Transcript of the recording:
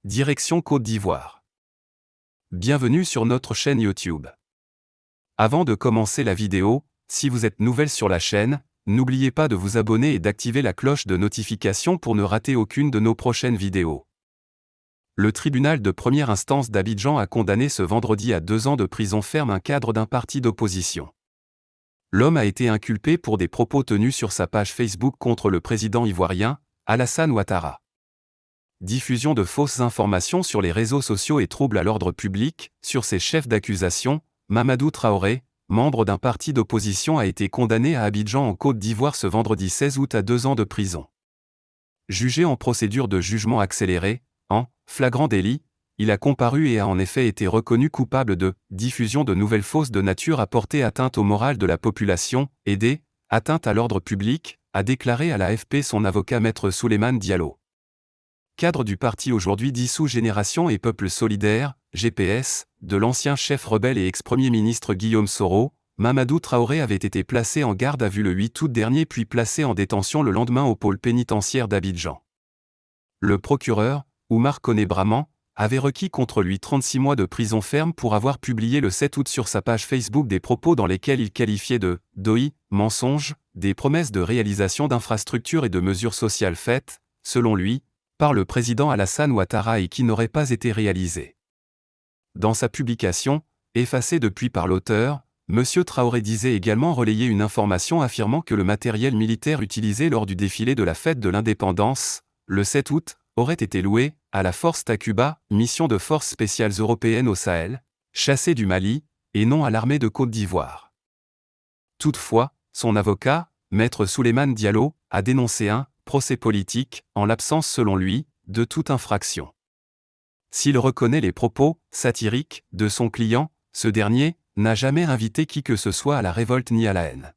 Direction Côte d'Ivoire. Bienvenue sur notre chaîne YouTube. Avant de commencer la vidéo, si vous êtes nouvelle sur la chaîne, n'oubliez pas de vous abonner et d'activer la cloche de notification pour ne rater aucune de nos prochaines vidéos. Le tribunal de première instance d'Abidjan a condamné ce vendredi à 2 ans de prison ferme un cadre d'un parti d'opposition. L'homme a été inculpé pour des propos tenus sur sa page Facebook contre le président ivoirien, Alassane Ouattara. Diffusion de fausses informations sur les réseaux sociaux et troubles à l'ordre public. Sur ses chefs d'accusation, Mamadou Traoré, membre d'un parti d'opposition, a été condamné à Abidjan en Côte d'Ivoire ce vendredi 16 août à 2 ans de prison. Jugé en procédure de jugement accéléré, en flagrant délit, il a comparu et a en effet été reconnu coupable de diffusion de nouvelles fausses de nature à porter atteinte au moral de la population, et atteinte à l'ordre public, a déclaré à l'AFP son avocat maître Souleymane Diallo. Cadre du parti aujourd'hui dissous Génération et Peuple Solidaire, GPS, de l'ancien chef rebelle et ex-premier ministre Guillaume Soro, Mamadou Traoré avait été placé en garde à vue le 8 août dernier puis placé en détention le lendemain au pôle pénitentiaire d'Abidjan. Le procureur, Oumar Koné Braman, avait requis contre lui 36 mois de prison ferme pour avoir publié le 7 août sur sa page Facebook des propos dans lesquels il qualifiait de mensonges, des promesses de réalisation d'infrastructures et de mesures sociales faites, selon lui, par le président Alassane Ouattara et qui n'aurait pas été réalisé. Dans sa publication, effacée depuis par l'auteur, M. Traoré disait également relayer une information affirmant que le matériel militaire utilisé lors du défilé de la fête de l'indépendance, le 7 août, aurait été loué à la Force Takuba, mission de forces spéciales européennes au Sahel, chassée du Mali, et non à l'armée de Côte d'Ivoire. Toutefois, son avocat, maître Souleymane Diallo, a dénoncé un procès politique, en l'absence selon lui, de toute infraction. S'il reconnaît les propos satiriques de son client, ce dernier n'a jamais invité qui que ce soit à la révolte ni à la haine.